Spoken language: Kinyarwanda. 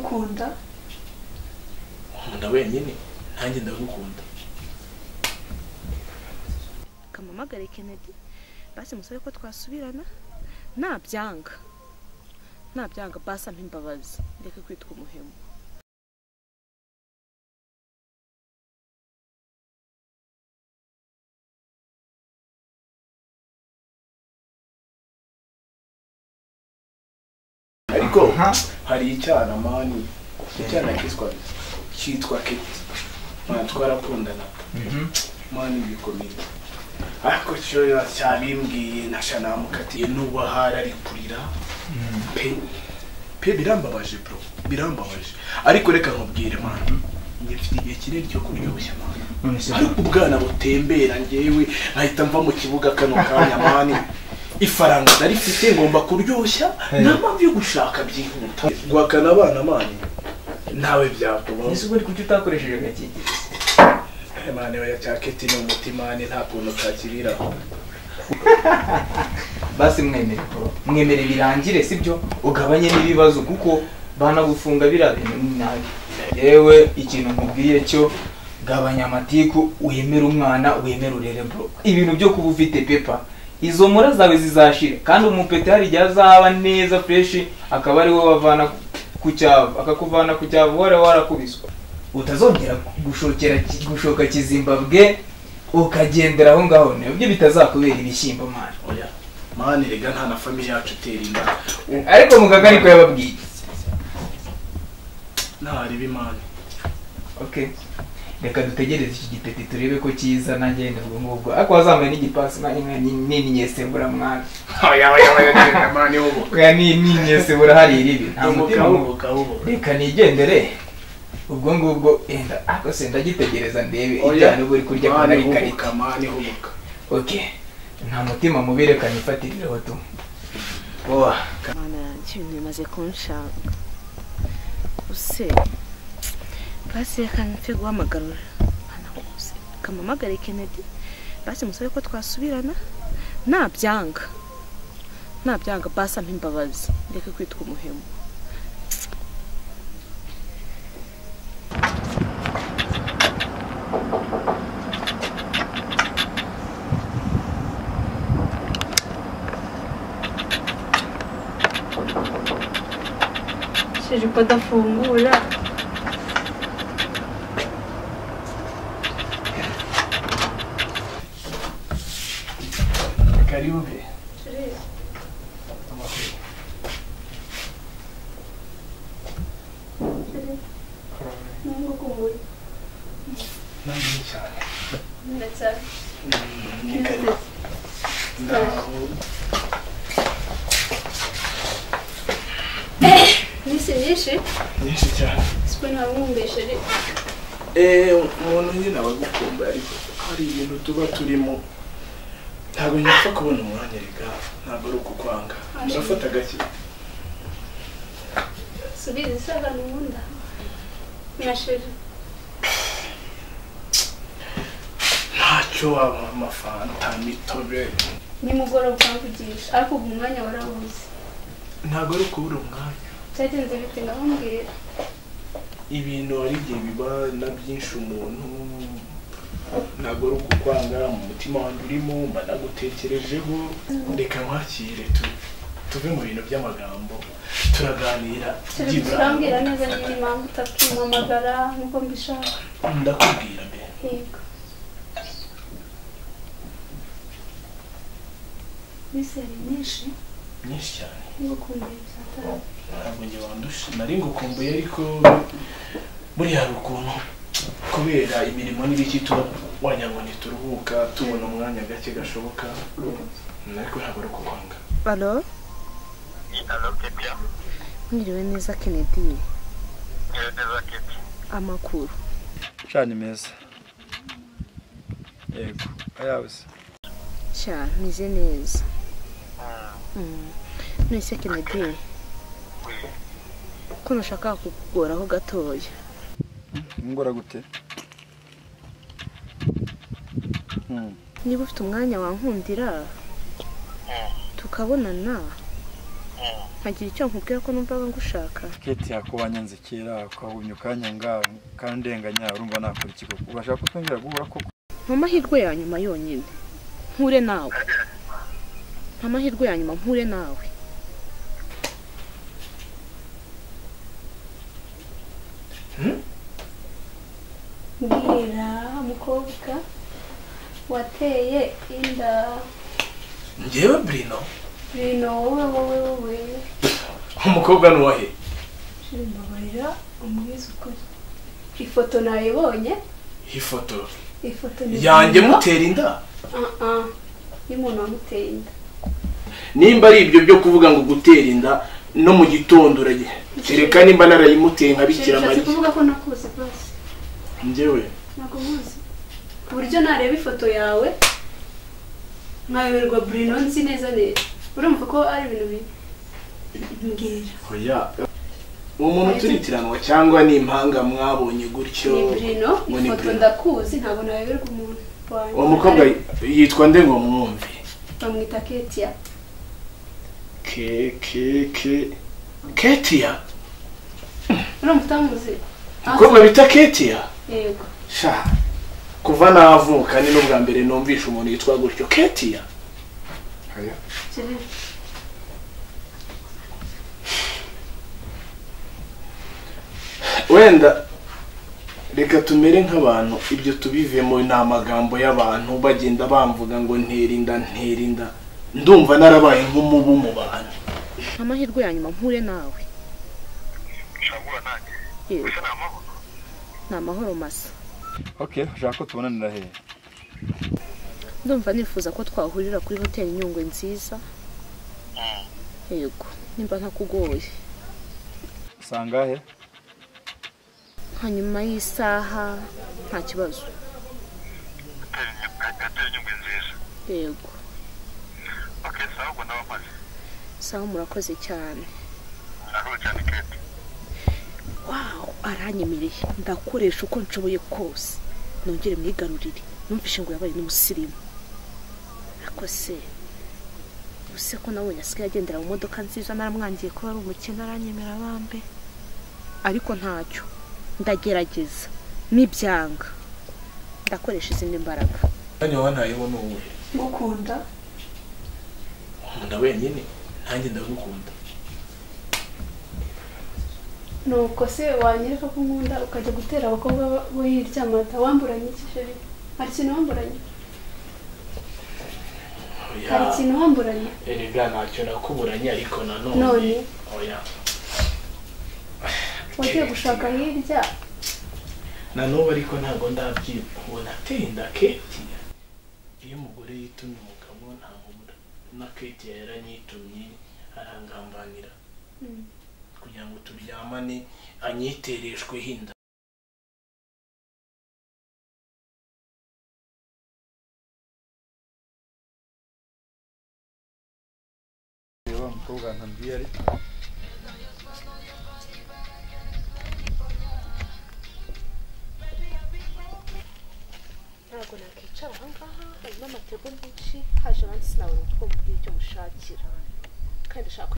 ndagukunda nkunda wenyine nanjye ndagukunda kamamagare Kennedy basi musabe ko twasubirana nabyanga basi ampa imbabazi ndeke kwitwa umuhemu ariko hari icyana mani icyana cyitwa Keti mwana twarakundana mani bikomeye ariko cyo cyabimbwiye nasha namukatiye nuba hari kurira pe birambabaje bro birambabaje ariko reka nkubwire mwana ngifite igihe kinini cyo kuryoshya mwana ariko ubwana butembera ngewe ahita mva mu kibuga kano kanya mani ifaranga darifite ngomba kuryoshya namba byo gushaka byihuta gwakana abana mani nawe byakubaho ese ubwo kuki utakoresheje gakiki mane ya Keti no mutima ni nta kuntu takiriraho basi mwemere birangire sibyo ugabanye n'ibibazo kuko banagufunga birabintu nabi yewe ikintu nkubwiye cyo gabanya amatiku wemera umwana wemera urere bro ibintu byo kuba ufite pepa izo mura zawe zizashira kandi umupete hari igihe azaba neza fresh akaba ari wowe bavana ku cyava akakuvana ku cyava wari warakubiswa utazongera gushoka Kizimbabwe ukagendera aho ngaho nibyo bitazakubera ibishyimbo mani oya mani rega nta na family yacu terinda ariko mugaga ariko yababwiye ntari bimani okay reka dutegereze iki gipeti turebe ko kiza nagenda ubwo ariko wazambaye n'igipasi nini nyesebura mwana oya mani ubu oya nini nyesebura hari iribi nta mutima reka nigendere ubwo ngubwo enda akose ndagitegereza ndebe ijyana uburi kurya kwa nari karika mani hubuka okay nta mutima mubirekanye ifatirireho tu mana ibintu bimaze kunshaka use basi reka mfe guhamagarura kamamagare Kennedy basi musabe ko twasubirana nabyanga basi ampa imbabazi ndeke kwitwa umuhemu shije ko dafungura karibu nyinshi cyane siko nabumvise umuntu nyine abagukumba ariko hari ibintu tuba turimo ntabwo nyapfa kubona umwanya rega ntabwo ari ukukwanga urafata gake subiza isaga n'umunda mwashije ntacyo waba amafanta mitobe nimugoroba ukavugisha ariko ubu umwanya warabuze ntabwo ari ukubura umwanya cyagenze bite ndamubwira ibintu ari igihe biba na byinshi umuntu ntabwo ari ukukwanga mu mutima wanjye urimo mba nagutekerejeho reka nkwakire tuve mu bintu by'amagambo turaganira turambwira neza nyine impamvu utakimpamagara nuko mbishaka ndakubwira mbere yego miseri nyinshi cyane ngukumbuye byatari ntabwo njye wandusha nari ngukumbuye ariko buriya hari ukuntu kubera imirimo n'ibiki tuba wagira ngo ntituruhuka tubona umwanya gake gashoboka ariko ntabwo ari ukukwanga Allo Keti mwiriwe neza Kennedy neza Keti amakuru cyane meza yego ayabuse cyane nize neza nese Kennedy ko nashaka kukugoraho gatoya ngora gute niba ufite umwanya wankundira tukabonana nkagira icyo nkubwira ko numvaga ngushaka. Keti yakubanya nzikira ukahumya ukanyanga kandenganya urumva nakora iki koko ubashaka kutongera guhura koko Amahirwe ya nyuma yonyine mpure nawe. Amahirwe ya nyuma mpure nawe. Mbwira umukobwa wateye inda. Njyewe Bruno. Bruno wowe. Umukobwa nuwahe? Shimbabarira umwiza ukuri. Ifoto nayibonye. Ifoto ni yanjye mutera inda. Y'umuntu wamuteye inda. Nimba ari ibyo byo kuvuga ngo gutera inda no mu gitondo uragiye. Kereka nimba narayimuteye nkabikira Mariya. Kuvuga ko nakuze bose. Njyewe Nako muzi. Buryo nareba ifoto yawe nkayoberwa Bruno nzi neza. Urumva ko ari ibintu mbwira. Oya. Umuntu turitiranwa cyangwa ni impanga mwabonye gutyo. Ni Bruno, ifoto ndakuzi ntabwo nayoberwa umuntu. Uwo mukobwa yitwa nde ngo mwumve? Bamwita Ketia. Ketia? Urumva utamuzi? Umukobwa bita Ketia? Yego. Sha. Kuva navuka ni n'ubwa mbere numvisha umuntu yitwa gutyo Ketia. Oya. Wenda reka tumere nk'abantu ibyo tubivemo n'amagambo y'abantu bagenda bamvuga ngo nterinda. Ndumva narabaye nk'umubu mu bantu. Amahirwe ya nyuma mpure nawe. Shagura nanjye. Yego. Usa n'amahoro. N'amahoro masa. Okay ushaka ko tubonanira he Ndumva nifuza ko twahurira kuri hoteli Nyungwe nziza. Yego, nimba ntakugoye. usanga he Hanyuma y'isaha nta kibazo. Hoteli Nyungwe nziza. Yego. Okay, sawa ubwo ndabamaze. Sawa murakoze cyane. Murakoze cyane Keti. Wow, aranyemereye. Ndakoresha uko nshoboye kose. Nongere mwigarurire. Numvishe ngo yabaye n'umusirimu. Akose. Use ko nawe yasigaye agendera mu modoka nziza naramwangiye ko ari umukene aranyemera bambe. Ariko ntacyo. Ndagerageza. Nibyanga. Ndakoresha izindi mbaraga. Kandi wantayeho n'uwe. Ngukunda. Nkunda wenyine. Nanjye ndagukunda. Nuko se wanyereka ko nkunda ukajya gutera abakobwa bo hirya amata wamburanye iki sheri? Hari ikintu wamburanye? Hari ikintu wamburanye? Erega ntacyo nakuburanye ariko nanone. None? Oya. Wagiye gushaka hirya? Nanubu ariko ntago ndabyibona tenda Ketia. Iyo umugore yitumye umugabo ntamubura. Na Ketia yaranyitumye arangambanira. Kugira ngo turyamane anyitereshwe hinda. Yewe mukobwa ntambwiye ari Ntabwo nakicara aha ngaha harimo amatebo menshi haje abandi sinabona utwo mubwira icyo mushakira kandi ndashaka